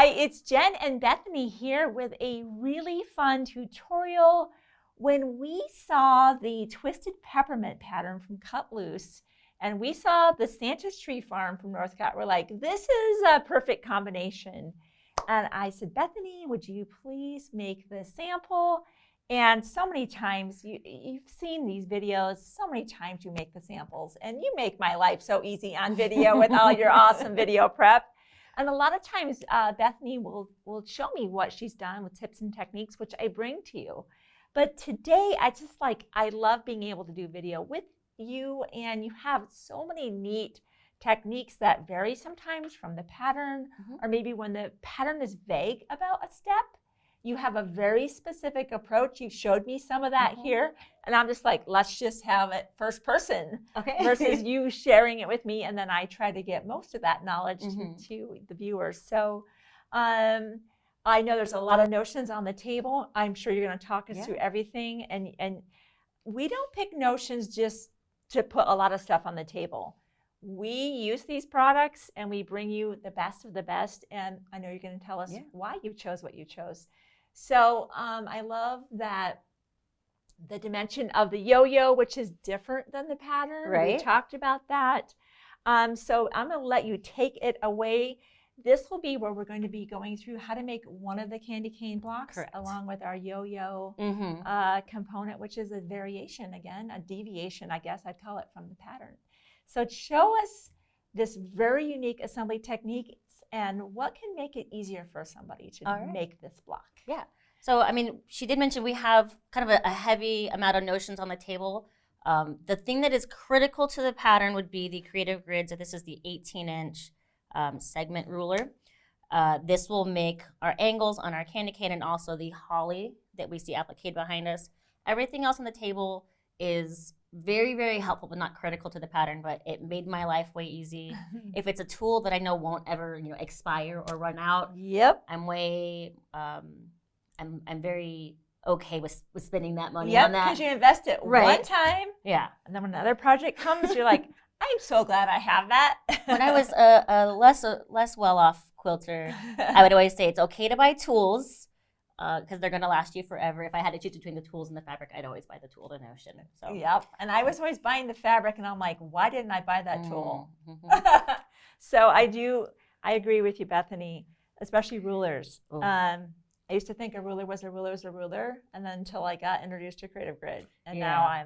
Hi, it's Jen and Bethany here with a really fun tutorial. When we saw the Twisted Peppermint pattern from Cut Loose, and we saw the Santa's Tree Farm from Northcott, we're like, this is a perfect combination. And I said, Bethany, would you please make the sample? And so many times, you've seen these videos, so many times you make the samples, and you make my life so easy on video with all your awesome video prep. And a lot of times, Bethany will show me what she's done with tips and techniques, which I bring to you. But today, I love being able to do video with you, and you have so many neat techniques that vary sometimes from the pattern, or maybe when the pattern is vague about a step, you have a very specific approach. You showed me some of that here, and I'm just like, let's just have it first person versus you sharing it with me, and then I try to get most of that knowledge to the viewers. So I know there's a lot of notions on the table. I'm sure you're going to talk us through everything, and we don't pick notions just to put a lot of stuff on the table. We use these products, and we bring you the best of the best, and I know you're going to tell us why you chose what you chose. So I love that the dimension of the yo-yo, which is different than the pattern. We talked about that. So I'm going to let you take it away. This will be where we're going to be going through how to make one of the candy cane blocks along with our yo-yo component, which is a variation, again, a deviation, I guess I'd call it, from the pattern. So show us this very unique assembly technique and what can make it easier for somebody to make this block. Yeah. So, I mean, she did mention we have kind of a heavy amount of notions on the table. The thing that is critical to the pattern would be the creative grid. So this is the 18-inch segment ruler. This will make our angles on our candy cane and also the holly that we see appliqued behind us. Everything else on the table is very, very helpful, but not critical to the pattern, but it made my life way easy. If it's a tool that I know won't ever, expire or run out, I'm way, I'm very okay with spending that money on that. Because you invest it one time, and then when another project comes, you're like, I'm so glad I have that. When I was a less well-off quilter, I would always say it's okay to buy tools, because they're going to last you forever. If I had to choose between the tools and the fabric, I'd always buy the tool to notion. So. And I was always buying the fabric, and I'm like, why didn't I buy that tool? So I agree with you, Bethany, especially rulers. I used to think a ruler was a ruler, and then until I got introduced to Creative Grid, and now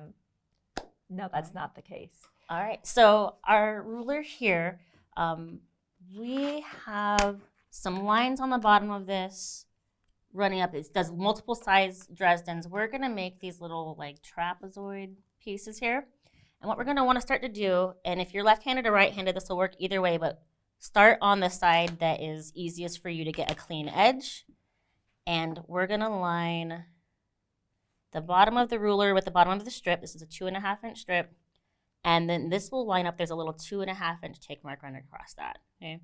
no, that's not the case. All right, so our ruler here, we have some lines on the bottom of this running up. It does multiple size Dresdens. We're gonna make these little like trapezoid pieces here. And what we're gonna wanna start to do, and if you're left-handed or right-handed, this will work either way, but start on the side that is easiest for you to get a clean edge. And we're gonna line the bottom of the ruler with the bottom of the strip. This is a 2.5-inch strip. And then this will line up, there's a little 2.5-inch take mark running across that, okay?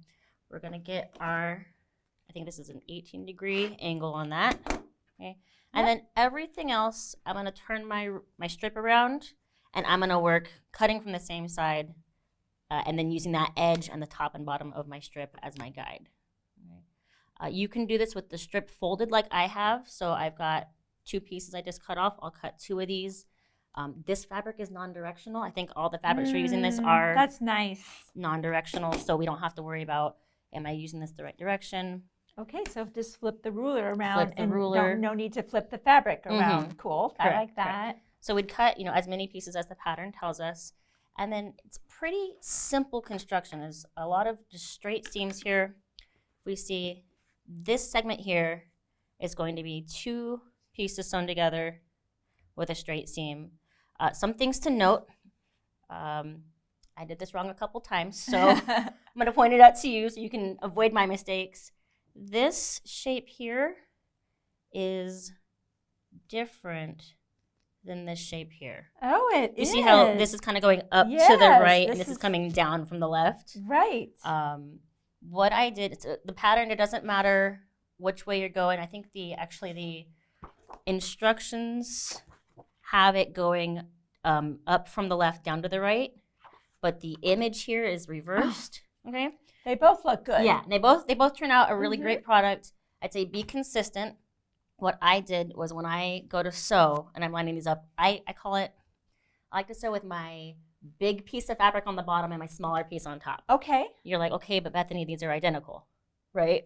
We're gonna get our, I think this is an 18-degree angle on that, okay? And then everything else, I'm gonna turn my strip around, and I'm gonna work cutting from the same side, and then using that edge on the top and bottom of my strip as my guide. Okay. You can do this with the strip folded like I have, so I've got 2 pieces I just cut off. I'll cut 2 of these. This fabric is non-directional. I think all the fabrics we're using this are that's nice. Non-directional, so we don't have to worry about, am I using this the right direction? Okay, so just flip the ruler around, no need to flip the fabric around. Cool, I like that. Correct. So we'd cut, as many pieces as the pattern tells us, and then it's pretty simple construction. There's a lot of just straight seams here. We see this segment here is going to be 2 pieces sewn together with a straight seam. Some things to note. I did this wrong a couple times, so I'm going to point it out to you so you can avoid my mistakes. This shape here is different than this shape here. Oh, it is. You see how this is kind of going up to the right, and this is coming down from the left? Right. What I did, it's the pattern, it doesn't matter which way you're going. I think the instructions have it going up from the left down to the right, but the image here is reversed, okay? They both look good. Yeah, and they both turn out a really great product. I'd say be consistent. What I did was when I go to sew and I'm lining these up, I like to sew with my big piece of fabric on the bottom and my smaller piece on top. Okay. You're like, okay, but Bethany, these are identical, right?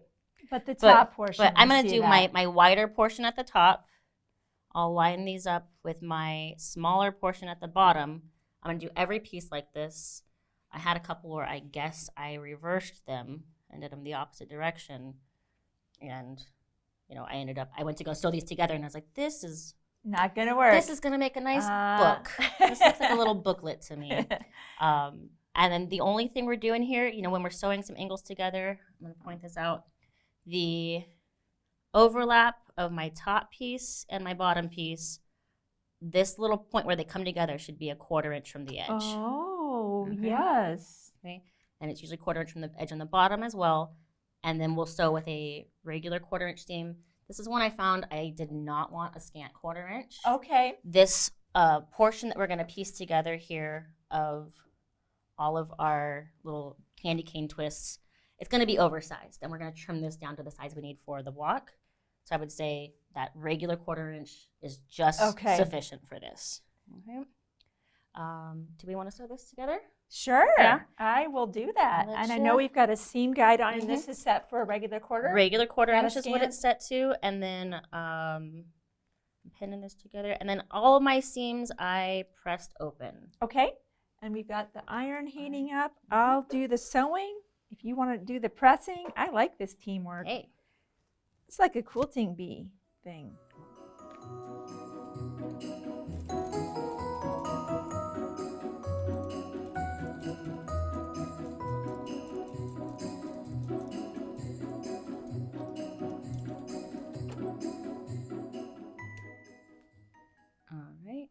But the top portion. But I'm going to do my wider portion at the top. I'll line these up with my smaller portion at the bottom. I'm going to do every piece like this. I had a couple where I guess I reversed them and did them the opposite direction. And, you know, I went to go sew these together and I was like, this is not going to work. This is going to make a nice book. This looks like a little booklet to me. And then the only thing we're doing here, you know, when we're sewing some angles together, I'm going to point this out. The overlap of my top piece and my bottom piece, this little point where they come together should be a 1/4 inch from the edge. Oh, yes. Okay. And it's usually 1/4 inch from the edge on the bottom as well. And then we'll sew with a regular 1/4 inch seam. This is one I found I did not want a scant 1/4 inch. Okay. This portion that we're going to piece together here of all of our little candy cane twists, it's going to be oversized. And we're going to trim this down to the size we need for the block. So I would say that regular 1/4 inch is just sufficient for this. Okay. Do we want to sew this together? Sure. Yeah. I will do that. And I know we've got a seam guide on, and this is set for a regular 1/4. Regular 1/4 inch is what it's set to. And then I'm pinning this together. And then all of my seams I pressed open. Okay. And we've got the iron heating up. I'll do the sewing. If you want to do the pressing, I like this teamwork. Hey. It's like a quilting bee thing. All right.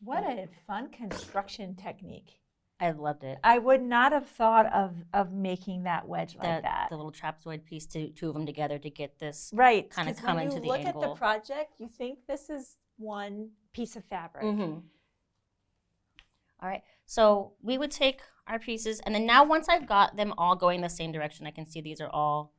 What a fun construction technique. I loved it. I would not have thought of making that wedge like that. The little trapezoid piece, two of them together to get this right kind of come into the angle. When you look at the project, you think this is one piece of fabric. Mm-hmm. All right, so we would take our pieces, and then now once I've got them all going the same direction, I can see these are all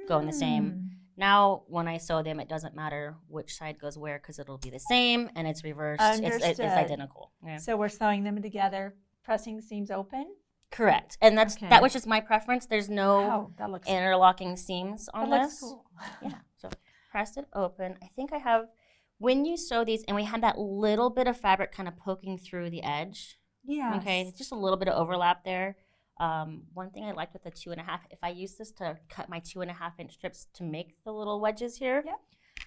going the same. Now, when I sew them, it doesn't matter which side goes where because it'll be the same, and it's reversed. It's identical. Yeah. So we're sewing them together, pressing seams open? Correct. And that was just my preference. There's no interlocking seams on this. Cool. Yeah. So press it open. I think I have, when you sew these, and we had that little bit of fabric kind of poking through the edge. Yeah. Okay. Just a little bit of overlap there. One thing I liked with the 2.5, if I use this to cut my 2.5 inch strips to make the little wedges here,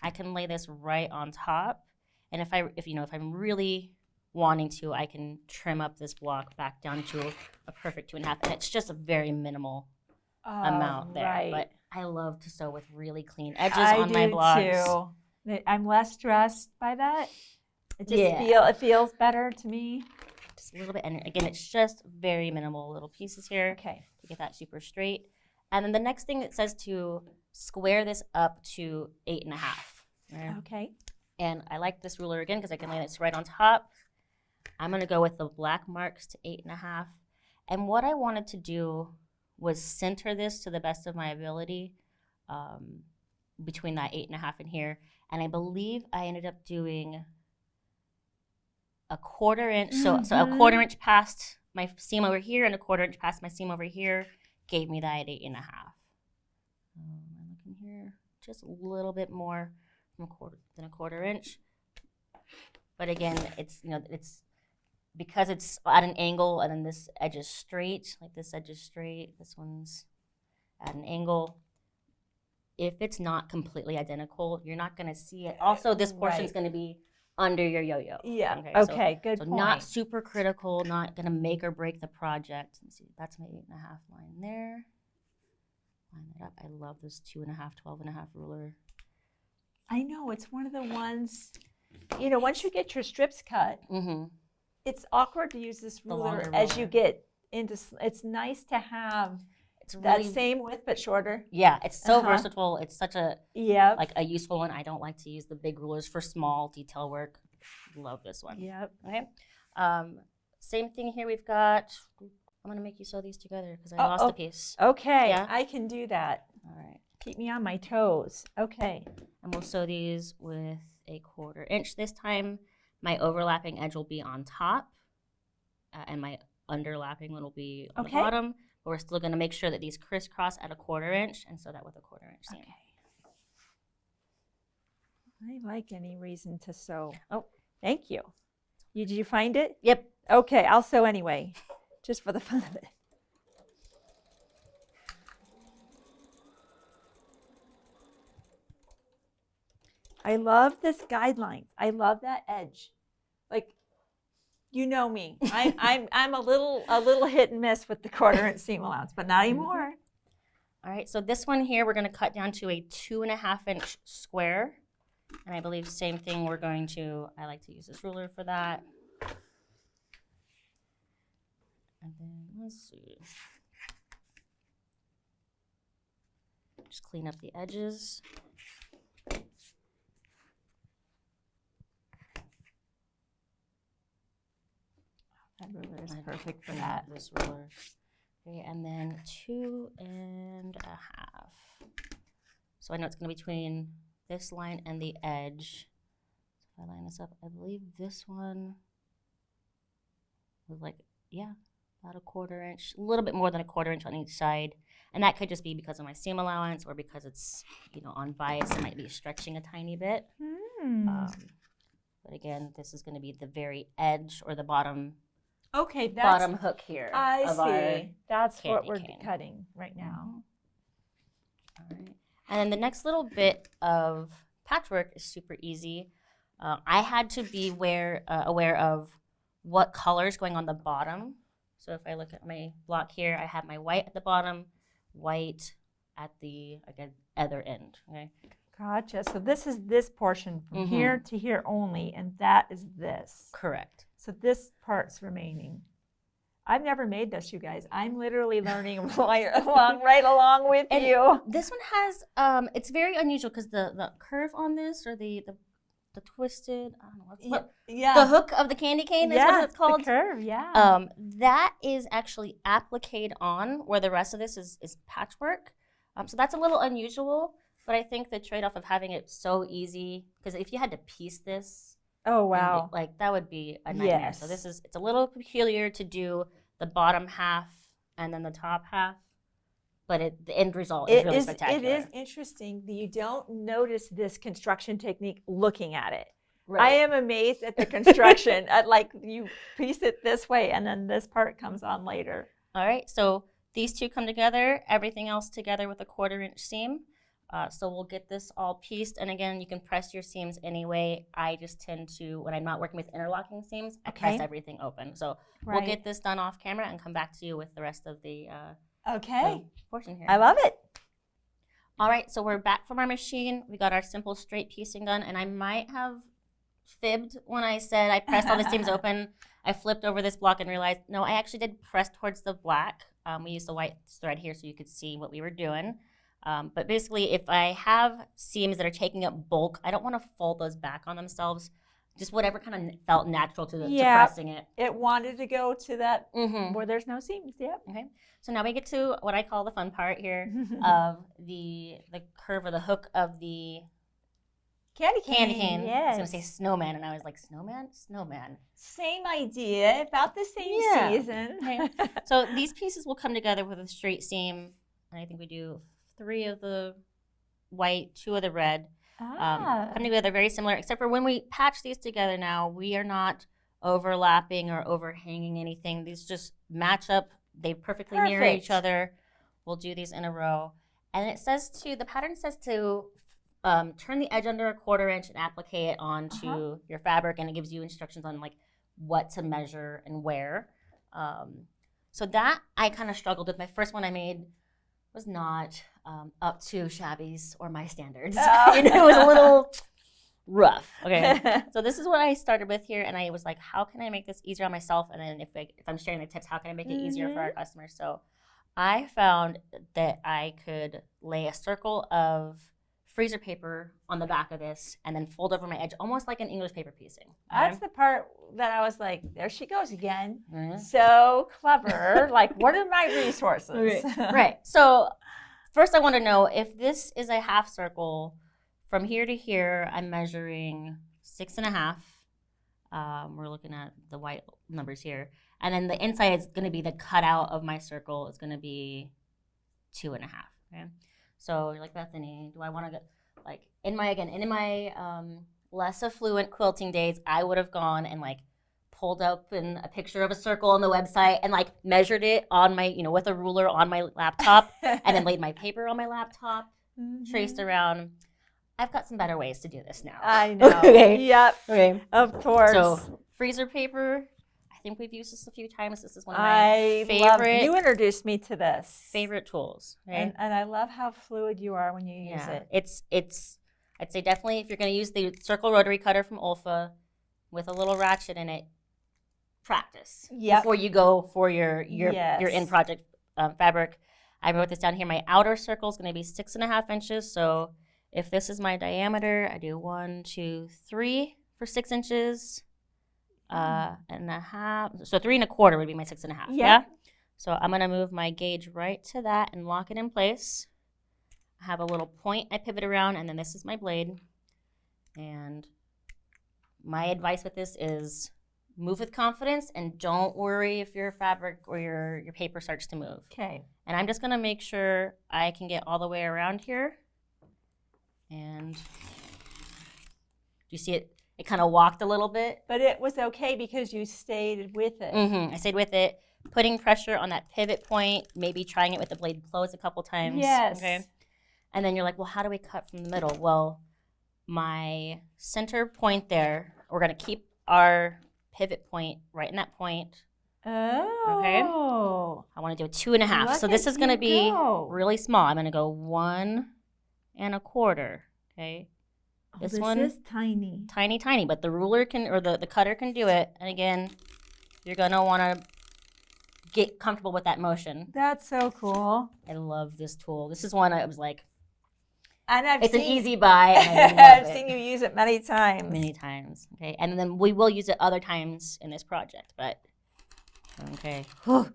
I can lay this right on top. And if I'm really wanting to, I can trim up this block back down to a perfect 2.5, and it's just a very minimal amount there. Right. But I love to sew with really clean edges on my blocks. I do too. I'm less stressed by that. It feels better to me. Just a little bit, and again, it's just very minimal little pieces here to get that super straight. And then the next thing, it says to square this up to 8.5. Right? Okay. And I like this ruler again because I can lay this right on top. I'm going to go with the black marks to 8.5. And what I wanted to do was center this to the best of my ability between that 8.5 and here. And I believe I ended up doing a 1/4 inch. So a 1/4 inch past my seam over here and a 1/4 inch past my seam over here gave me that 8.5. I'm looking here, just a little bit more than a 1/4 inch. But again, it's because it's at an angle and then this edge is straight, like this edge is straight, this one's at an angle. If it's not completely identical, you're not going to see it. Also, this portion is going to be under your yo-yo. Yeah. Okay, good point. point. Not super critical, not going to make or break the project. Let's see, that's my 8.5 line there. Line that up. I love this 2.5, 12.5 ruler. I know, it's one of the ones, once you get your strips cut, it's awkward to use this ruler as you get into, it's nice to have that same width but shorter. Yeah, it's so versatile. It's such a a useful one. I don't like to use the big rulers for small detail work. love this one. Yep. Okay. Same thing here. We've got. I'm gonna make you sew these together because I lost a piece. Okay, Yeah? I can do that. All right. Keep me on my toes. Okay. And we'll sew these with a 1/4 inch this time. My overlapping edge will be on top, and my underlapping one will be on the bottom. But we're still gonna make sure that these crisscross at a 1/4 inch, and sew that with a 1/4 inch seam. Okay. I like any reason to sew. Oh, thank you. Did you find it? Yep. Okay, I'll sew anyway, just for the fun of it. I love this guideline. I love that edge. Like, you know me. I'm a little hit and miss with the 1/4 inch seam allowance, but not anymore. All right, so this one here, we're gonna cut down to a 2.5 inch square. And I believe same thing, we're going to, I like to use this ruler for that. And then, let's see. Just clean up the edges. That ruler is perfect for that. This ruler. Okay, and then 2.5. So I know it's gonna be between this line and the edge. So if I line this up, I believe this one was like, yeah, about a 1/4 inch, a little bit more than a 1/4 inch on each side. And that could just be because of my seam allowance or because it's, you know, on bias, it might be stretching a tiny bit. But again, this is gonna be the very edge or the bottom bottom hook here. I of see. That's what we're cane. cutting right now. All right. And then the next little bit of patchwork is super easy. I had to be aware of what color is going on the bottom. So if I look at my block here, I have my white at the bottom, white at the, again, other end. Okay. Gotcha. So this is this portion from here to here only, and that is this. Correct. So this part's remaining. I've never made this, you guys. I'm literally learning right along with you. This one has, it's very unusual because the curve on this, or the twisted, I don't know the hook of the candy cane is what it's called. The curve, that is actually appliqued on where the rest of this is patchwork. So that's a little unusual, but I think the trade-off of having it so easy, because if you had to piece this, oh wow, like that would be a nightmare. Yes. So it's a little peculiar to do the bottom half and then the top half, but the end result is really spectacular. It is interesting that you don't notice this construction technique looking at it. Right. I am amazed at the construction. At like you piece it this way and then this part comes on later. All right, so these two come together, everything else together with a 1/4 inch seam. So we'll get this all pieced, and again, you can press your seams anyway. I just tend to, when I'm not working with interlocking seams, I press everything open. So we'll get this done off camera and come back to you with the rest of the portion here. I love it. All right, so we're back from our machine. We got our simple straight piecing done, and I might have fibbed when I said I pressed all the seams open. I flipped over this block and realized, no, I actually did press towards the black. We used the white thread here so you could see what we were doing. But basically, if I have seams that are taking up bulk, I don't want to fold those back on themselves. Just whatever kind of felt natural to pressing it. It wanted to go to that where there's no seams. Yep. Okay. So now we get to what I call the fun part here of the curve or the hook of the candy cane. Yes. I was going to say snowman, and I was like, snowman? Snowman. Same idea, about the same season. Okay. So these pieces will come together with a straight seam, and I think we do 3 of the white, 2 of the red. Come together very similar, except for when we patch these together now, we are not overlapping or overhanging anything. These just match up. They perfectly mirror each other. We'll do these in a row. And the pattern says to turn the edge under a 1/4 inch and applique it onto your fabric, and it gives you instructions on like what to measure and where. So that I kind of struggled with. My first one I made was not up to Shabby's or my standards. It was a little rough. Okay, so this is what I started with here, and I was like, how can I make this easier on myself? And then if I'm sharing the tips, how can I make it easier for our customers? So I found that I could lay a circle of freezer paper on the back of this and then fold over my edge, almost like an English paper piecing. That's the part that I was like, there she goes again. Mm-hmm. So clever. Like, what are my resources? Right. So first I want to know if this is a half circle, from here to here, I'm measuring 6.5. We're looking at the white numbers here. And then the inside is going to be the cutout of my circle. It's going to be 2.5. Okay. So you're like, Bethany, do I want to get, like, in my less affluent quilting days, I would have gone and like pulled up a picture of a circle on the website and like measured it on my, with a ruler on my laptop and then laid my paper on my laptop, traced around. I've got some better ways to do this now. I know. Okay. Yep. Okay. Of course. So freezer paper. I think we've used this a few times. This is one of my you introduced me to this. favorite tools. Right? And I love how fluid you are when you use it. It's I'd say definitely if you're going to use the circle rotary cutter from Olfa with a little ratchet in it, practice before you go for your in project fabric. I wrote this down here. My outer circle is going to be 6.5 inches. So if this is my diameter, I do 1, 2, 3 for 6 inches. And a half. So 3 1/4 would be my 6.5. Yeah. So I'm gonna move my gauge right to that and lock it in place. I have a little point I pivot around, and then this is my blade. And my advice with this is move with confidence and don't worry if your fabric or your paper starts to move. Okay. And I'm just gonna make sure I can get all the way around here. And do you see it? It kind of walked a little bit. But it was okay because you stayed with it. I stayed with it, putting pressure on that pivot point, maybe trying it with the blade closed a couple times. Yes. Okay. And then you're like, well, how do we cut from the middle? Well, my center point there, we're going to keep our pivot point right in that point. Oh. Okay. I want to do a 2.5. So this is going to be really small. I'm going to go 1 1/4. Okay. This one is tiny. Tiny, but the ruler the cutter can do it. And again, you're going to want to get comfortable with that motion. That's so cool. I love this tool. This is one I was like, and it's an easy buy. And I've seen you use it many times. Many times. Okay. And then we will use it other times in this project, but okay. Good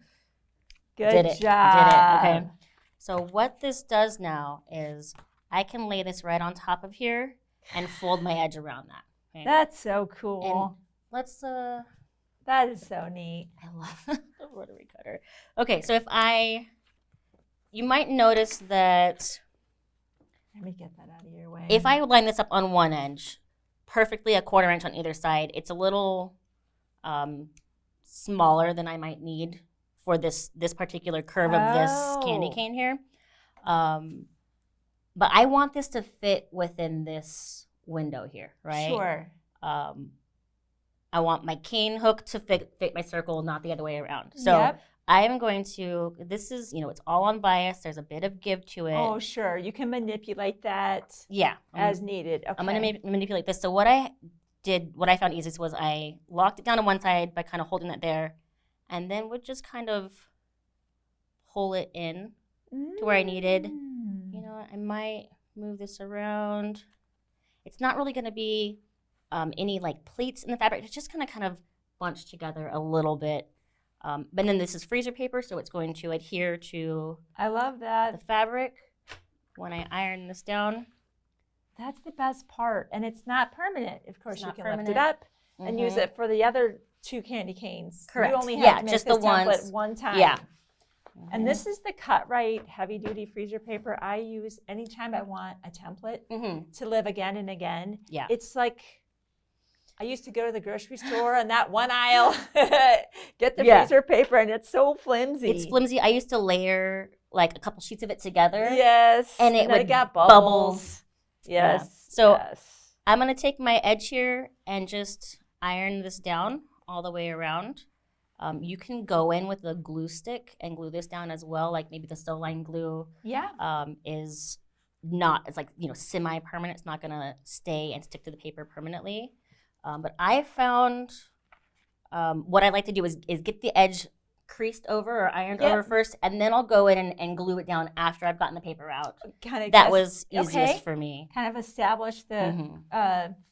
Did it. Okay. So what this does now is I can lay this right on top of here and fold my edge around that. Okay? That's so cool. And let's that is so neat. I love the rotary cutter. Okay, so you might notice that let me get that out of your way. If I line this up on one edge, perfectly 1/4 inch on either side, it's a little smaller than I might need for this particular curve of this candy cane here. But I want this to fit within this window here, right? Sure. I want my cane hook to fit my circle, not the other way around. So I am going to, this is, it's all unbiased. There's a bit of give to it. Oh, sure. You can manipulate that as needed. Okay. I'm going to manipulate this. So what I found easiest was I locked it down on one side by kind of holding that there, and then would just kind of pull it in to where I needed. You know, I might move this around. It's not really going to be any like pleats in the fabric. It's just going to kind of bunch together a little bit. But then this is freezer paper, so it's going to adhere to I love that. the fabric when I iron this down. That's the best part. And it's not permanent. Of course, you can lift it permanent. up and use it for the other 2 candy canes. Correct. You only have to make just this the ones. template one time. Yeah. And this is the Cut Right heavy duty freezer paper I use anytime I want a template to live again and again. Yeah. It's like I used to go to the grocery store and that one aisle, get the freezer paper, and it's so flimsy. It's flimsy. I used to layer like a couple sheets of it together. Yes. And it would it got bubbles. Yes. Yeah. So I'm going to take my edge here and just iron this down all the way around. You can go in with a glue stick and glue this down as well. Like maybe the Soline glue is not, it's like, semi-permanent. It's not going to stay and stick to the paper permanently. But I found what I like to do is get the edge creased over or ironed Yep. over first, and then I'll go in and glue it down after I've gotten the paper out. Kind of That was easiest for me. Kind of establish the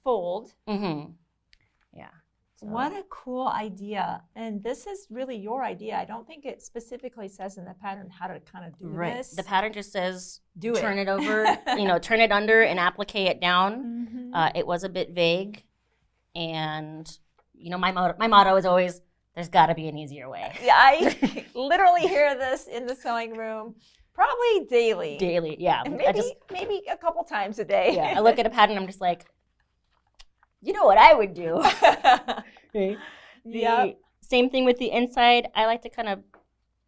fold. Yeah. So. What a cool idea. And this is really your idea. I don't think it specifically says in the pattern how to kind of do this. The pattern just says do turn it over, turn it under and applique it down. It was a bit vague. And, my motto is always, there's got to be an easier way. Yeah, I literally hear this in the sewing room probably daily. Daily, yeah. And maybe a couple times a day. Yeah, I look at a pattern, I'm just like, you know what I would do. Right? Same thing with the inside. I like to kind of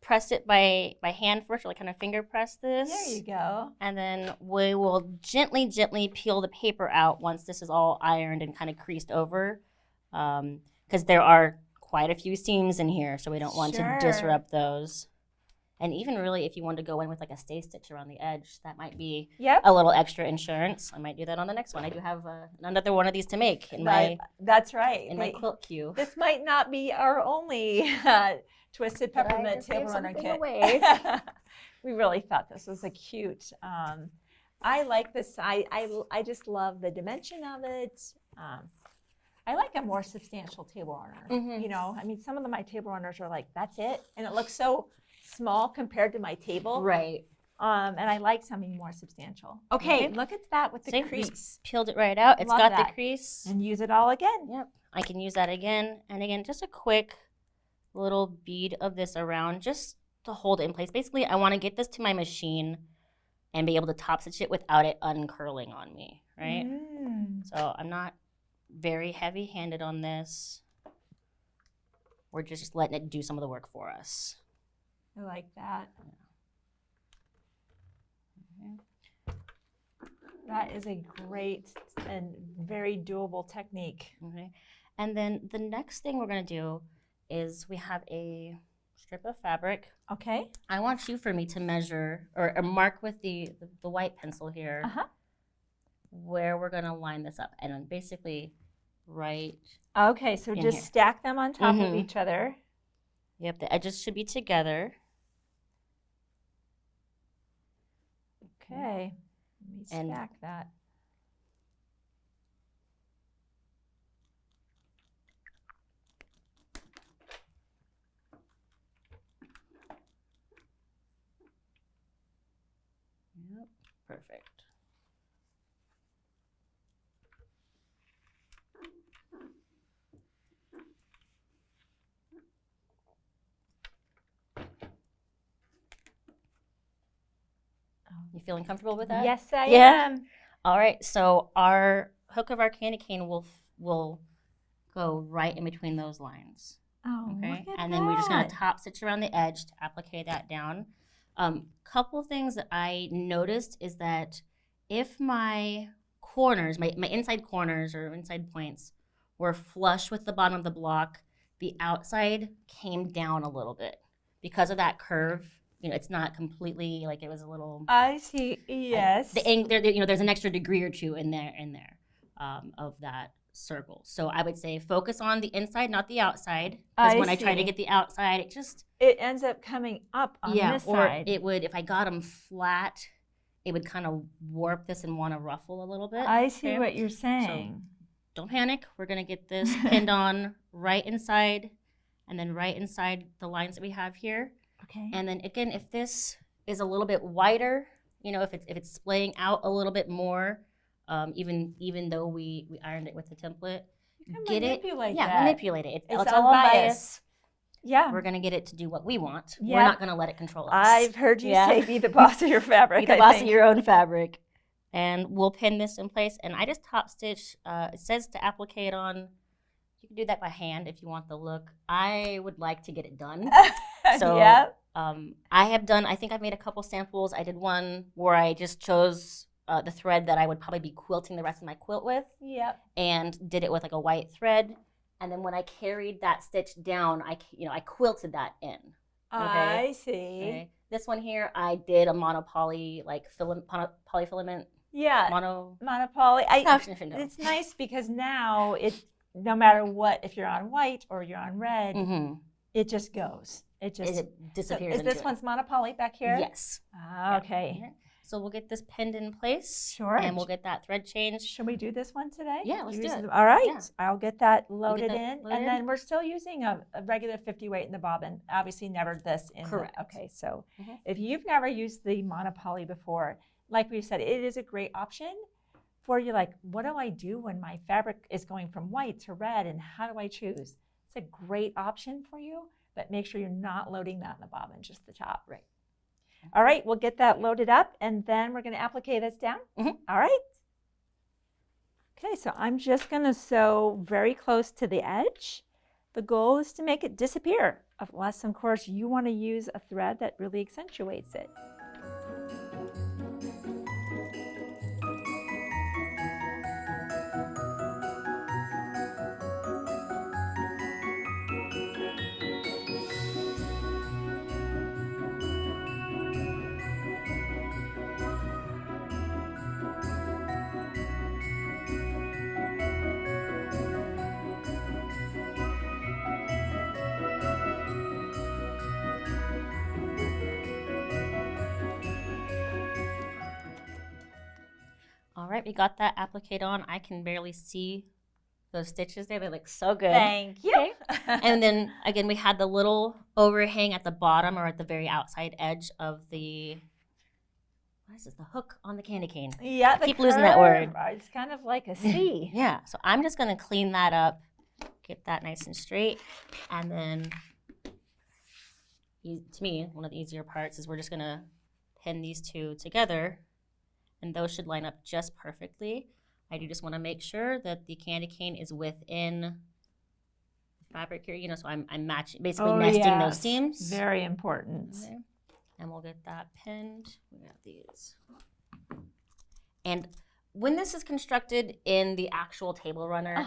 press it by hand first, or like kind of finger press this. There you go. And then we will gently peel the paper out once this is all ironed and kind of creased over. Because there are quite a few seams in here, so we don't want to disrupt those. And even really, if you want to go in with like a stay stitch around the edge, that might be a little extra insurance. I might do that on the next one. I do have another one of these to make in my that's right in my quilt queue. This might not be our only Twisted Peppermint table runner kit. We really thought this was a cute. I like this. I just love the dimension of it. I like a more substantial table runner. I mean, some of my table runners are like, that's it, and it looks so small compared to my table. Right. And I like something more substantial. Okay, look at that with the crease. Peeled it right out. It's Love got that. the crease. And use it all again. Yep. I can use that again and again. Just a quick little bead of this around just to hold it in place. Basically, I want to get this to my machine and be able to top stitch it without it uncurling on me, right? So I'm not very heavy-handed on this. We're just letting it do some of the work for us. I like that. That is a great and very doable technique. Okay. And then the next thing we're going to do is we have a strip of fabric. Okay. I want you for me to measure or mark with the white pencil here where we're going to line this up. And then basically right Okay, so just here. stack them on top of each other. Yep, the edges should be together. Okay, let me stack that. Yep, perfect. You feeling comfortable with that? Yes, I am. All right, so our hook of our candy cane will go right in between those lines. Oh, okay. Look at and then we're just going to top stitch around the edge to applique that down. Couple things that I noticed is that if my corners, my inside corners or inside points were flush with the bottom of the block, the outside came down a little bit because of that curve. It's not completely like it was a little. I see. Yes. There's an extra degree or two in there of that circle. So I would say focus on the inside, not the outside. Because when I try to get the outside, it ends up coming up on this side. Or it would, if I got them flat, it would kind of warp this and want to ruffle a little bit. I see what you're saying. So don't panic. We're gonna get this pinned on right inside, and then right inside the lines that we have here. Okay. And then again, if this is a little bit wider, if it's splaying out a little bit more, even though we ironed it with the template, get manipulate it. that. Yeah, manipulate it. It's all bias. Yeah. We're gonna get it to do what we want. Yeah. We're not gonna let it control us. I've heard you say be the boss of your fabric. Be the boss of your own fabric. And we'll pin this in place. And I just top stitch. It says to applique it on. You can do that by hand if you want the look. I would like to get it done. So I think I've made a couple samples. I did one where I just chose the thread that I would probably be quilting the rest of my quilt with. Yep. And did it with like a white thread. And then when I carried that stitch down, I quilted that in. Okay? I see. Okay. This one here, I did a monopoly, like polyfilament. Yeah. Monopoly. It's nice because now no matter what, if you're on white or you're on red, it just goes. It just it disappears. Is into this it. one's monopoly back here? Yes. Ah, okay. Yeah. So we'll get this pinned in place. Sure. And we'll get that thread changed. Should we do this one today? Yeah, let's do it. All right. Yeah. I'll get that loaded that in. loaded And in? then we're still using a regular 50 weight in the bobbin. Obviously never this in Correct. Okay, so Mhm. if you've never used the monopoly before, like we said, it is a great option for you. Like, what do I do when my fabric is going from white to red, and how do I choose? It's a great option for you, but make sure you're not loading that in the bobbin, just the top. Right. All right, we'll get that loaded up, and then we're going to applique this down. Mhm. All right. Okay, so I'm just going to sew very close to the edge. The goal is to make it disappear, unless, of course, you want to use a thread that really accentuates it. All right, we got that applique on. I can barely see those stitches there. They look so good. Thank you. And then again, we had the little overhang at the bottom or at the very outside edge of the, what is this, the hook on the candy cane. Yeah, Keep losing that word. It's kind of like a C. Yeah, so I'm just gonna clean that up, get that nice and straight, and then to me, one of the easier parts is we're just gonna pin these two together, and those should line up just perfectly. I do just want to make sure that the candy cane is within the fabric here, you know, so I'm matching, basically nesting those seams. Very important. Okay. And we'll get that pinned. We got these. And when this is constructed in the actual table runner,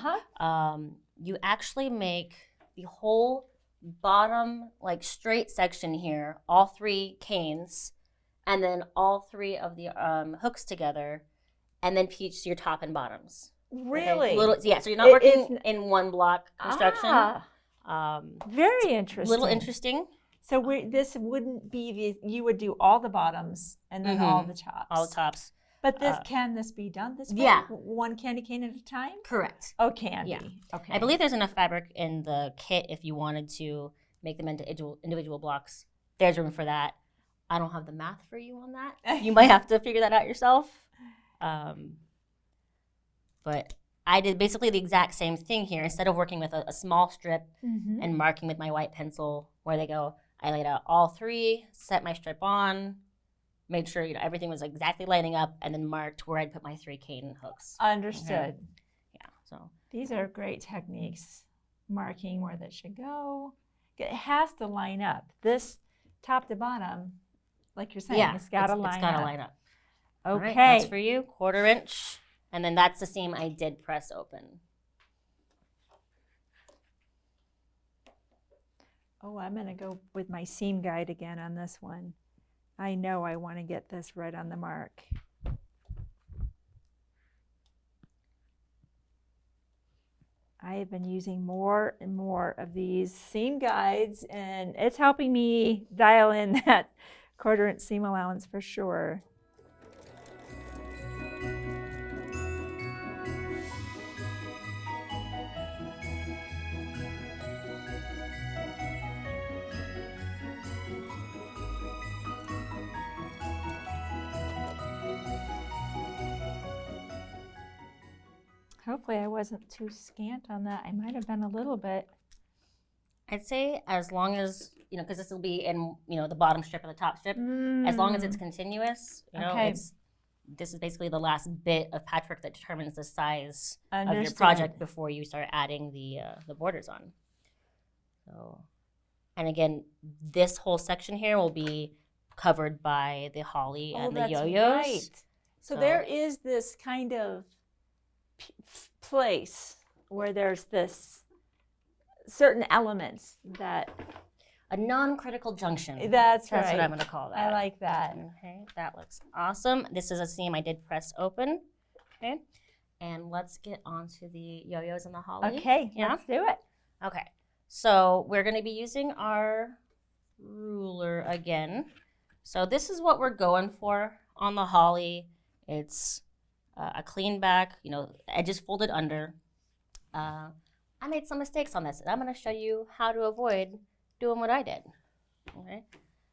you actually make the whole bottom, like straight section here, all three canes, and then all three of the hooks together, and then piece your top and bottoms. Really? Okay? Yeah, so you're not working in one block construction. Very interesting. Little interesting. So this wouldn't be, you would do all the bottoms and then all the tops. All the tops. But can this be done this way? Yeah. One candy cane at a time? Correct. Oh, can Yeah. be. Okay. I believe there's enough fabric in the kit if you wanted to make them into individual blocks. There's room for that. I don't have the math for you on that. You might have to figure that out yourself. But I did basically the exact same thing here. Instead of working with a small strip and marking with my white pencil where they go, I laid out all three, set my strip on, made sure everything was exactly lining up, and then marked where I'd put my three cane hooks. Understood. Okay. Yeah. So these are great techniques. Marking where that should go. It has to line up. This top to bottom, like you're saying, it's got to line up. It's got to line up. Okay. All right, that's for you, 1/4 inch. And then that's the seam I did press open. Oh, I'm going to go with my seam guide again on this one. I know I want to get this right on the mark. I have been using more and more of these seam guides, and it's helping me dial in that 1/4 inch seam allowance for sure. Hopefully I wasn't too scant on that. I might have been a little bit. I'd say as long as, because this will be in, the bottom strip or the top strip, as long as it's continuous, this is basically the last bit of patchwork that determines the size of your project before you start adding the borders on. So, and again, this whole section here will be covered by the holly and the yo-yos. Right. So there is this kind of place where there's this certain elements that a non-critical junction. That's what right. I'm going to call that. I like that. Okay, that looks awesome. This is a seam I did press open. Okay, and let's get onto the yo-yos and the holly. Okay, let's do it. Okay, so we're going to be using our ruler again. So this is what we're going for on the holly. It's a clean back, you know, edges folded under. I made some mistakes on this, and I'm going to show you how to avoid doing what I did. Okay,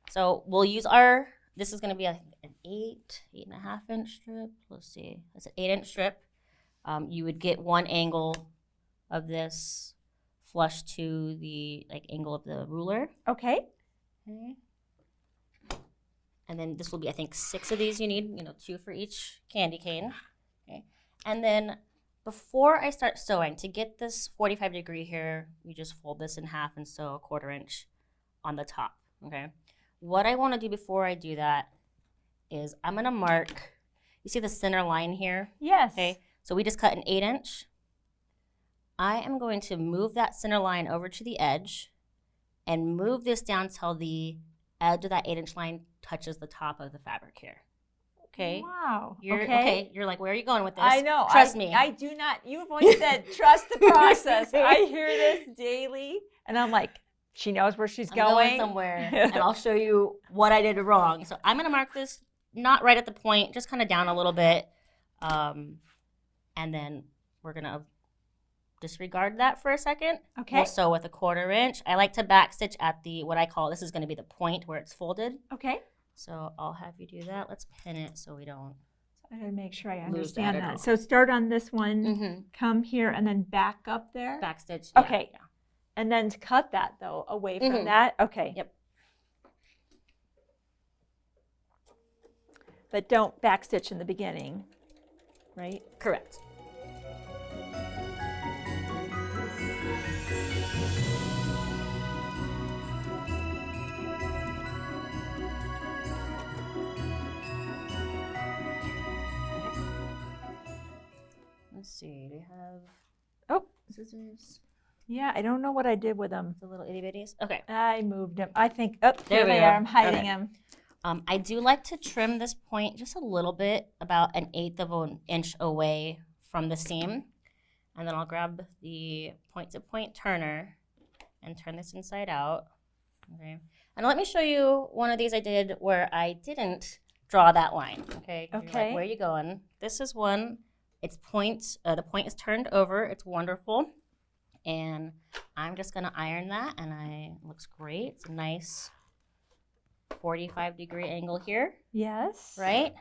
so we'll use our, this is going to be an 8.5 inch strip. Let's see, it's an 8-inch strip. You would get one angle of this flush to the angle of the ruler. Okay. Okay. And then this will be, I think, 6 of these you need, you know, 2 for each candy cane. Okay. And then before I start sewing, to get this 45-degree here, you just fold this in half and sew a 1/4 inch on the top, okay? What I want to do before I do that is I'm going to mark, you see the center line here? Yes. Okay, so we just cut an 8-inch. I am going to move that center line over to the edge and move this down till the edge of that 8-inch line touches the top of the fabric here. Okay. Wow. Okay. You're like, where are you going with this? I know. Trust me. I do not. You've always said trust the process. I hear this daily, and I'm like, she knows where she's I'm going somewhere, and I'll show you what I did wrong. So I'm gonna mark this not right at the point, just kind of down a little bit, and then we're gonna disregard that for a second. Okay. We'll sew with a 1/4 inch. I like to back stitch at the, what I call, this is gonna be the point where it's folded. Okay. So I'll have you do that. Let's pin it so we don't. I gotta make sure I Lose understand that at that. all. So start on this one, Mm-hmm. come here, and then back up there. Back stitch. Okay. Yeah. And then to cut that though away from Mhm. that. Okay. Yep. But don't back stitch in the beginning, right? Correct. Let's see, do you have Oh, scissors? yeah. I don't know what I did with them. The little itty bitties? Okay. I moved them. I think. Oh, There there we they go. are. I'm hiding Okay. them. I do like to trim this point just a little bit, about 1/8 of an inch away from the seam. And then I'll grab the point-to-point turner and turn this inside out. Okay. And let me show you one of these I did where I didn't draw that line. Okay. 'Cause you're like, Okay. where are you going? This is one. It's the point is turned over. It's wonderful. And I'm just gonna iron that, and it looks great. It's a nice 45-degree angle here, Yes. right?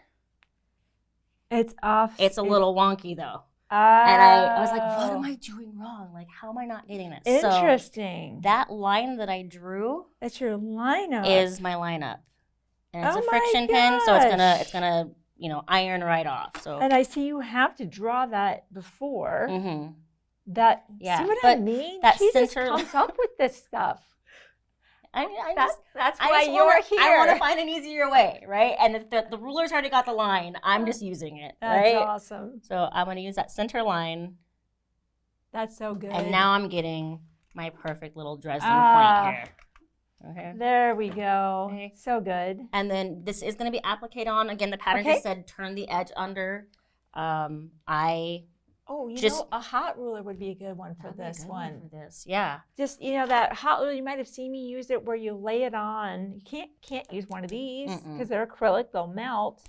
It's off. It's a little wonky though. And I was like, what am I doing wrong? Like, how am I not getting this? Interesting. So that line that I drew That's your lineup. is my lineup. And it's Oh a my friction pin, so it's gosh. gonna, iron right off. So And I see you have to draw that before. mhm. That. Yeah, See what I but mean? that She just center- comes up with this stuff. I mean, That's I why just you're wanna, here. I want to find an easier way, right? And if the ruler's already got the line, I'm just using it, That's right? awesome. So I'm going to use that center line, That's so good. and now I'm getting my perfect little Dresden Ah. point here. Okay. There we go. Okay. So good. And then this is going to be appliqued on. Again, the pattern Okay. just said turn the edge under. Oh, Just- a hot ruler would be a good one for That'd be a this good one. For this, yeah. Just that hot ruler, you might have seen me use it where you lay it on. You can't use one of these because they're acrylic; they'll melt.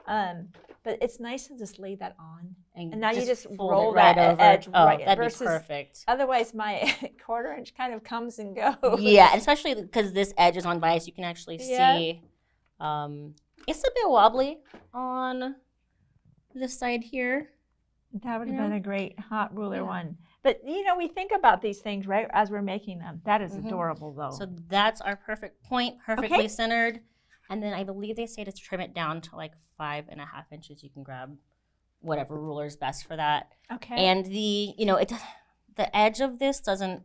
But it's nice to just lay that on, and now you just fold roll it right that over. edge Oh, right. that'd versus be perfect. otherwise, my 1/4 inch kind of comes and goes. Yeah, and especially because this edge is on bias, you can actually Yeah. see. It's a bit wobbly on this side here. That would have Yeah. been a great hot ruler Yeah. one. But we think about these things right as we're making them. That is Mhm. adorable, though. So that's our perfect point, perfectly Okay. centered. And then I believe they say to trim it down to like 5.5 inches. You can grab whatever ruler is best for that. Okay. And the edge of this doesn't,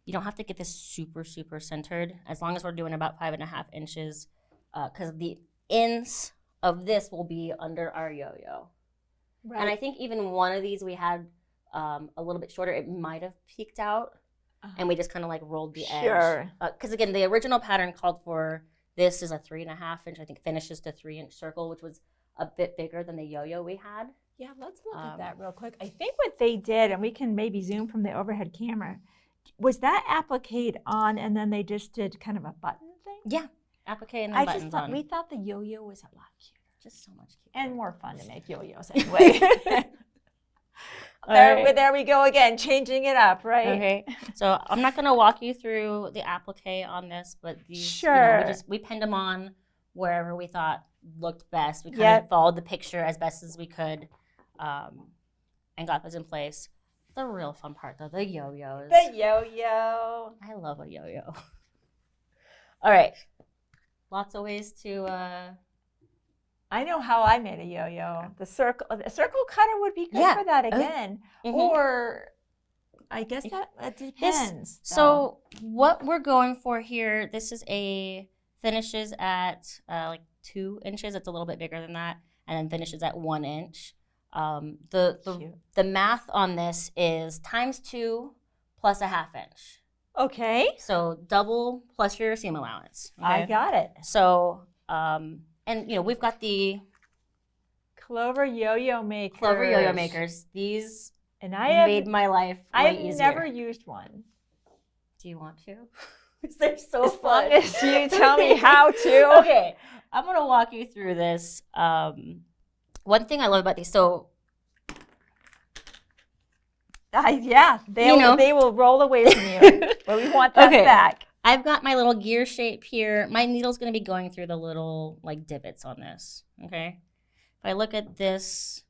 you don't have to get this super, super centered as long as we're doing about 5.5 inches, because the ends of this will be under our yo-yo. right. And I think even one of these we had a little bit shorter. It might have peeked out, and we just kind of like rolled the edge. Sure. Because again, the original pattern called for this is a 3.5 inch. I think finishes to 3-inch circle, which was a bit bigger than the yo-yo we had. Yeah, let's look at that real quick. I think what they did, and we can maybe zoom from the overhead camera, Was that appliqued on and then they just did kind of a button thing? Yeah, applique and then buttons on. We thought the yo-yo was a lot cuter. Just so much cuter. And more fun to make yo-yos anyway. There we go again, changing it up, right? Okay. So I'm not going to walk you through the applique on this, but these, sure. We pinned them on wherever we thought looked best. We kind of followed the picture as best as we could and got those in place. The real fun part, though, the yo-yos. The yo-yo. I love a yo-yo. All right. Lots of ways to... I know how I made a yo-yo. The circle cutter would be good for that again. Or I guess that depends. So what we're going for here, this is finishes at like 2 inches. It's a little bit bigger than that. And then finishes at 1 inch. The math on this is times 2 plus a 1/2 inch. Okay. So double plus your seam allowance. Okay? I got it. So, and we've got the Clover yo-yo makers. These and made my life way easier. I've never used one. Do you want to? They're so as fun. As long as you tell me how to. Okay, I'm gonna walk you through this. One thing I love about these, so they will roll away from you, but we want that back. I've got my little gear shape here. My needle's going to be going through the little like divots on this, okay? If I look at this,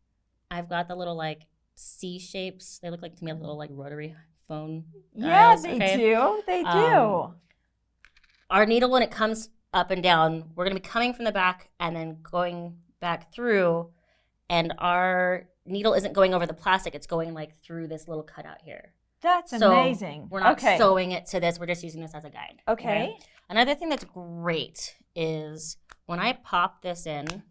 I've got the little like C shapes. They look like to me a little like rotary phone. Yeah, they do. They do. Our needle, when it comes up and down, we're going to be coming from the back and then going back through, and our needle isn't going over the plastic. It's going like through this little cutout here. That's amazing. We're not sewing it to this. We're just using this as a guide. Okay. Another thing that's great is when I pop this in,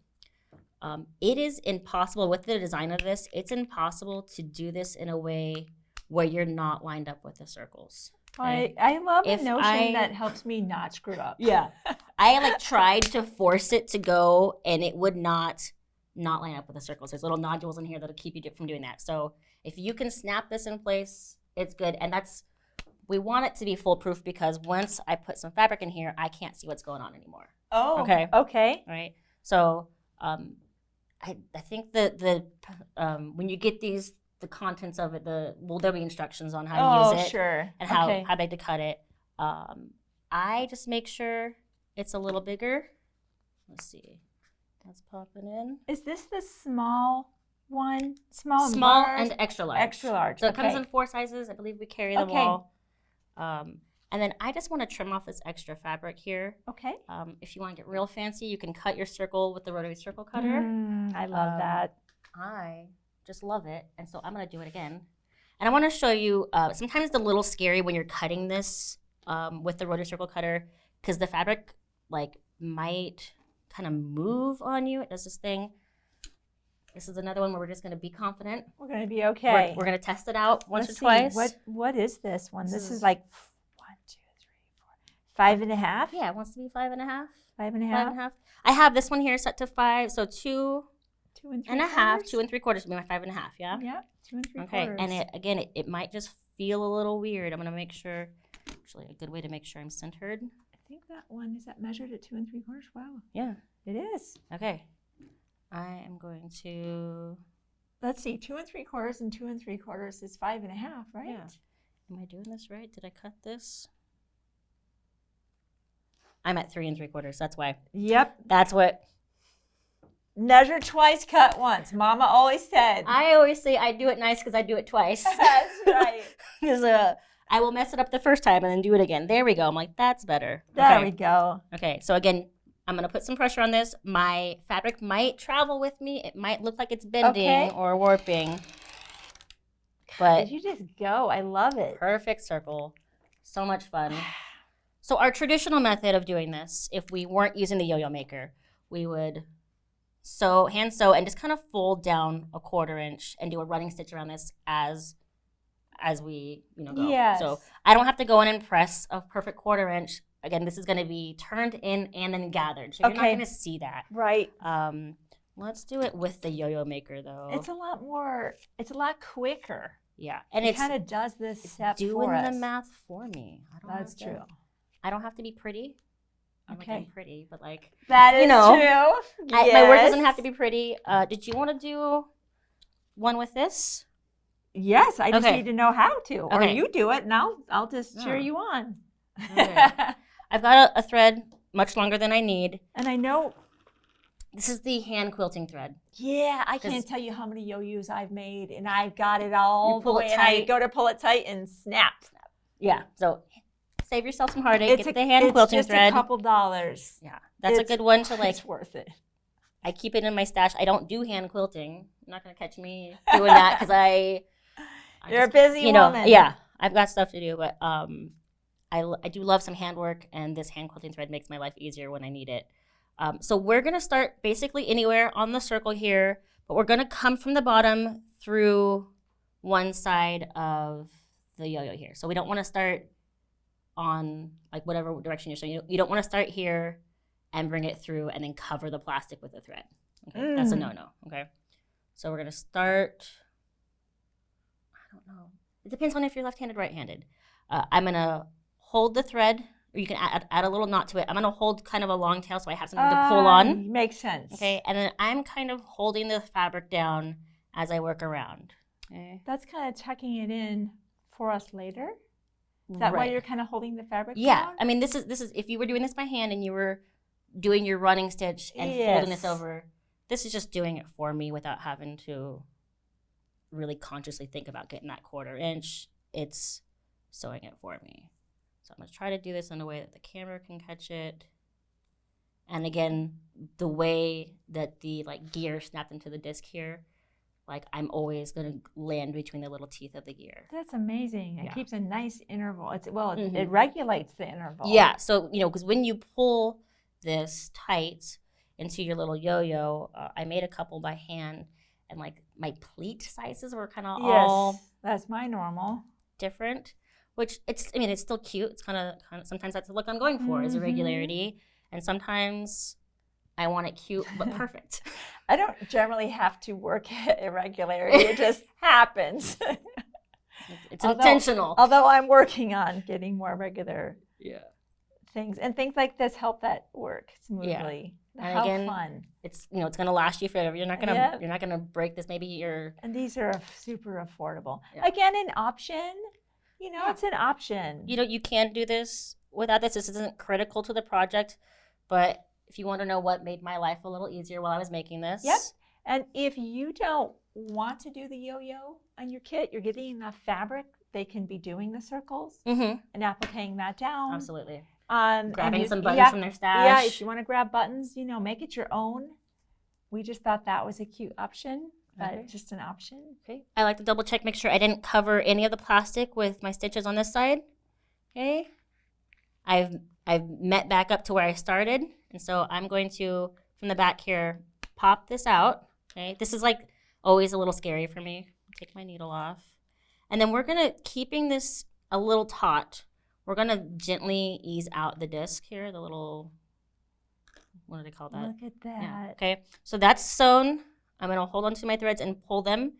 it is impossible with the design of this. It's impossible to do this in a way where you're not lined up with the circles. Okay? I love the notion that helps me not screw up. Yeah. I tried to force it to go, and it would not line up with the circles. There's little nodules in here that'll keep you from doing that. So if you can snap this in place, it's good. And we want it to be foolproof because once I put some fabric in here, I can't see what's going on anymore. Oh, okay. All right. So I think when you get the contents of it, there'll be instructions on how to use it. Sure. And how big to cut it. I just make sure it's a little bigger. Let's see. That's popping in. Is this the small one? Small and extra large. Extra large. So it comes in 4 sizes. I believe we carry them all. And then I just want to trim off this extra fabric here. Okay. If you want to get real fancy, you can cut your circle with the rotary circle cutter. I love that. I just love it. And so I'm going to do it again. And I want to show you, sometimes it's a little scary when you're cutting this with the rotary circle cutter because the fabric might kind of move on you. It does this thing. This is another one where we're just going to be confident. We're going to be okay. We're going to test it out once or twice. What is this one? This is like 1, 2, 3, 4, 5.5. Yeah, it wants to be 5.5. 5.5. 5.5. I have this one here set to 5, so 2 and 3/4. 2 3/4 would be my 5.5. Yeah. Yeah, 2 3/4. Okay, and it might just feel a little weird. I'm going to make sure. Actually, a good way to make sure I'm centered. I think that one is measured at 2 3/4. Wow. Yeah, it is. Okay. I am going to. Let's see, 2 3/4 and 2 3/4 is 5.5, right? Yeah. Am I doing this right? Did I cut this? I'm at 3 3/4. That's why. Yep. That's what. Measure twice, cut once. Mama always said. I always say I do it nice because I do it twice. That's right. Because I will mess it up the first time and then do it again. There we go. I'm like, that's better. There we go. Okay, so again, I'm going to put some pressure on this. My fabric might travel with me. It might look like it's bending or warping. But did you just go? I love it. Perfect circle. So much fun. So our traditional method of doing this, if we weren't using the yo-yo maker, we would hand sew and just kind of fold down a 1/4 inch and do a running stitch around this as we go. Yes. So I don't have to go in and press a perfect 1/4 inch. Again, this is going to be turned in and then gathered, so you're not going to see that. Right. Let's do it with the yo-yo maker, though. It's a lot quicker. Yeah, and it it's kind of does this step doing for us. the math for me. That's true. I don't have to be pretty. I'm Okay. like, I'm pretty, but like That is true. Yes. My work doesn't have to be pretty. Did you want to do one with this? Yes, I just Okay. need to know how to. Or Okay. you do it, and I'll just cheer you on. Okay. I've got a thread much longer than I need. And I know. This is the hand quilting thread. Yeah, I can't tell you how many yo-yos I've made, and I've got it all the way, and I go to pull it tight and snap. Yeah, so save yourself some heartache. Get the hand quilting thread. It's just a couple dollars. Yeah, that's a good one to like. It's worth it. I keep it in my stash. I don't do hand quilting. You're not gonna catch me doing that because You're a busy woman. Yeah, I've got stuff to do, but I do love some handwork, and this hand quilting thread makes my life easier when I need it. So we're gonna start basically anywhere on the circle here, but we're gonna come from the bottom through one side of the yo-yo here. So we don't want to start on like whatever direction you're showing. You don't want to start here and bring it through and then cover the plastic with the thread. Okay, that's a no-no. Okay, so we're gonna start. I don't know. It depends on if you're left-handed, right-handed. I'm gonna hold the thread. Or you can add a little knot to it. I'm going to hold kind of a long tail so I have something to pull on. Makes sense. Okay, and then I'm kind of holding the fabric down as I work around. Okay. That's kind of tucking it in for us later. Is that why you're kind of holding the fabric down? I mean, this is if you were doing this by hand and you were doing your running stitch and folding this over, this is just doing it for me without having to really consciously think about getting that 1/4 inch. It's sewing it for me. So I'm going to try to do this in a way that the camera can catch it. And again, the way that the like gear snapped into the disc here, like I'm always going to land between the little teeth of the gear. That's amazing. It keeps a nice interval. It regulates the interval. Yeah, so, because when you pull this tight into your little yo-yo, I made a couple by hand, and like my pleat sizes were kind of all that's my normal. Different. Which it's still cute. It's kind of sometimes that's the look I'm going for is irregularity, and sometimes I want it cute but perfect. I don't generally have to work at irregularity. It just happens. It's intentional. Although I'm working on getting more regular things, and things like this help that work smoothly. Yeah. And again, fun. It's it's going to last you forever. You're not going to break this. Maybe you're. And these are super affordable. Yeah. Again, an option. It's an option. You can do this without this. This isn't critical to the project, but if you want to know what made my life a little easier while I was making this. Yep. And if you don't want to do the yo-yo on your kit, you're getting enough fabric, they can be doing the circles and appliquing that down. Absolutely. Grabbing some buttons from their stash. Yeah, if you want to grab buttons, make it your own. We just thought that was a cute option. But just an option. Okay. I like to double check, make sure I didn't cover any of the plastic with my stitches on this side. Okay. I've met back up to where I started, and so I'm going to, from the back here, pop this out. Okay. This is like always a little scary for me. Take my needle off. And then we're gonna, keeping this a little taut, we're gonna gently ease out the disc here, the little, what do they call that? Look at that. Yeah. Okay. So that's sewn. I'm going to hold onto my threads and pull them.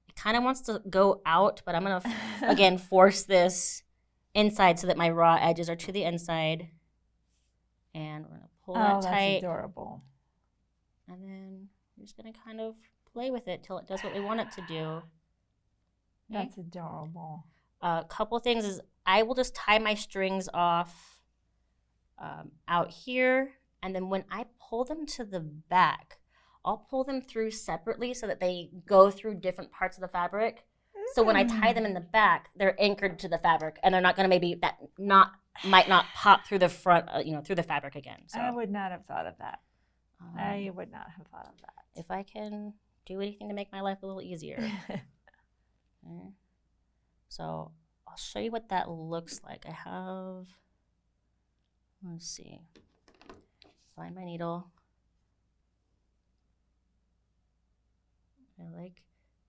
It kind of wants to go out, but I'm going to, again, force this inside so that my raw edges are to the inside. And we're going to pull that tight. Oh, that's adorable. And then we're just going to kind of play with it till it does what we want it to do. Okay. That's adorable. A couple things is I will just tie my strings off out here. And then when I pull them to the back, I'll pull them through separately so that they go through different parts of the fabric. So when I tie them in the back, they're anchored to the fabric, and they're not going to might not pop through the front, through the fabric again. So I would not have thought of that. I would not have thought of that. If I can do anything to make my life a little easier. Okay. So I'll show you what that looks like. Let's see. Find my needle. I like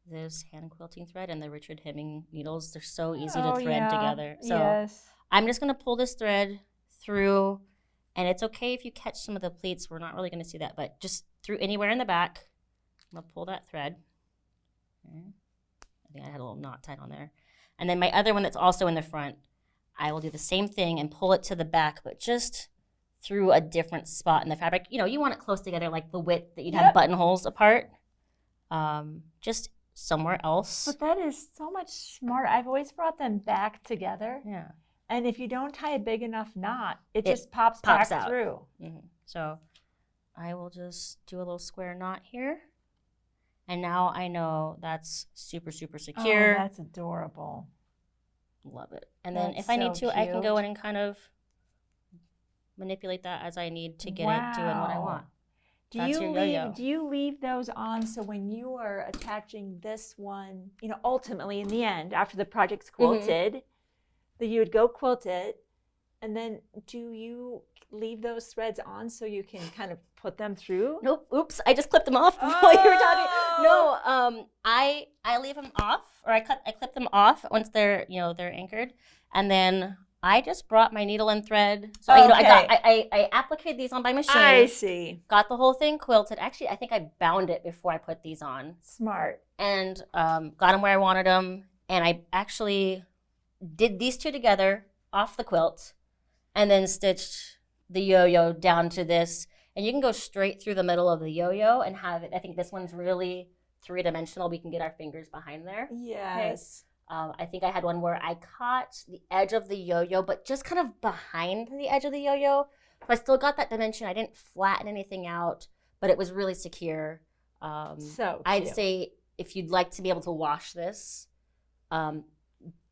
this hand quilting thread and the Richard Hemming needles. They're so easy to thread together. So I'm just going to pull this thread through, and it's okay if you catch some of the pleats. We're not really going to see that, but just through anywhere in the back. I'm going to pull that thread. Okay. think I had a little knot tied on there. And then my other one that's also in the front, I will do the same thing and pull it to the back, but just through a different spot in the fabric. You know, you want it close together, like the width that you'd have buttonholes apart. Just somewhere else. But that is so much smarter. I've always brought them back together. Yeah. And if you don't tie a big enough knot, it just pops back out through. Mm-hmm. So I will just do a little square knot here. And now I know that's super, super secure. Oh, that's adorable. Love it. And then That's if I need so to, I can go cute. in and kind of manipulate that as I need to get it doing what I want. Do you leave those on so when you are attaching this one, you know, ultimately in the end, after the project's quilted, that you would go quilt it, and then do you leave those threads on so you can kind of put them through? Nope. Oops. I just clipped them off while you were talking. No. I leave them off, or I clip them off once they're they're anchored, and then I just brought my needle and thread. So I appliqued these on my machine. I see. Got the whole thing quilted. Actually, I think I bound it before I put these on. Smart. And got them where I wanted them. And I actually did these two together off the quilt, and then stitched the yo-yo down to this. And you can go straight through the middle of the yo-yo and have it. I think this one's really three-dimensional. We can get our fingers behind there. Yes. Okay. I think I had one where I caught the edge of the yo-yo, but just kind of behind the edge of the yo-yo. So I still got that dimension. I didn't flatten anything out, but it was really secure. So I'd say if you'd like to be able to wash this,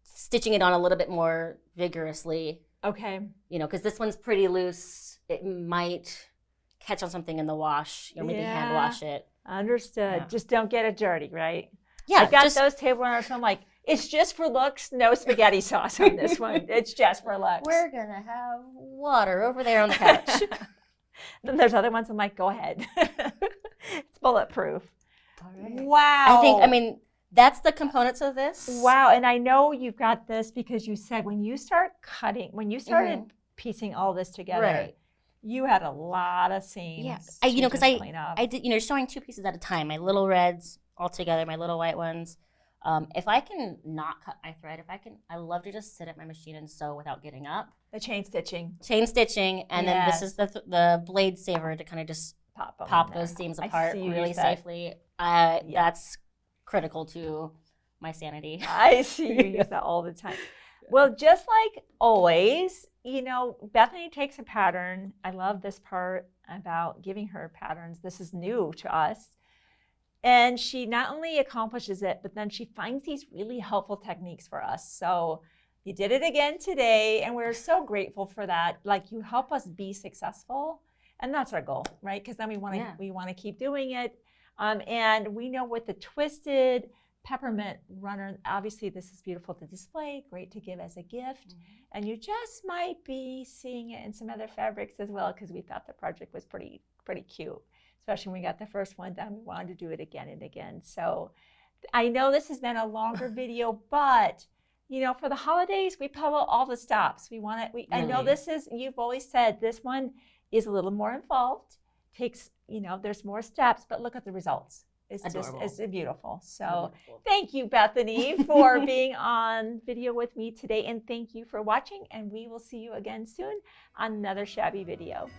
stitching it on a little bit more vigorously. Okay. You know, because this one's pretty loose. It might catch on something in the wash. Maybe hand wash it. Understood. Yeah. Just don't get it dirty, right? Yeah. I got those table runners, so I'm like, it's just for looks, no spaghetti sauce on this one. It's just for looks. We're going to have water over there on the couch. Then there's other ones I'm like, go ahead. It's bulletproof. All right. Wow. I mean, that's the components of this. Wow. And I know you've got this because you said when you started piecing all this together, you had a lot of seams. Yeah. Because I did, sewing two pieces at a time, my little reds all together, my little white ones. If I can not cut my thread, I love to just sit at my machine and sew without getting up. The chain stitching. And then this is the blade saver to kind of just pop those seams apart really safely. That's critical to my sanity. I see you use that all the time. Well, just like always, Bethany takes a pattern. I love this part about giving her patterns. This is new to us. And she not only accomplishes it, but then she finds these really helpful techniques for us. So you did it again today, and we're so grateful for that. Like, you help us be successful, and that's our goal, right? Because then we want to keep doing it. And we know with the Twisted Peppermint runner, obviously this is beautiful to display, great to give as a gift. And you just might be seeing it in some other fabrics as well, because we thought the project was pretty cute. Especially when we got the first one done, we wanted to do it again and again. So I know this has been a longer video, but for the holidays, we pull out all the stops. I know you've always said this one is a little more involved, takes, there's more steps, but look at the results. It's adorable. It's beautiful. So thank you, Bethany, for being on video with me today. And thank you for watching. And we will see you again soon on another Shabby video.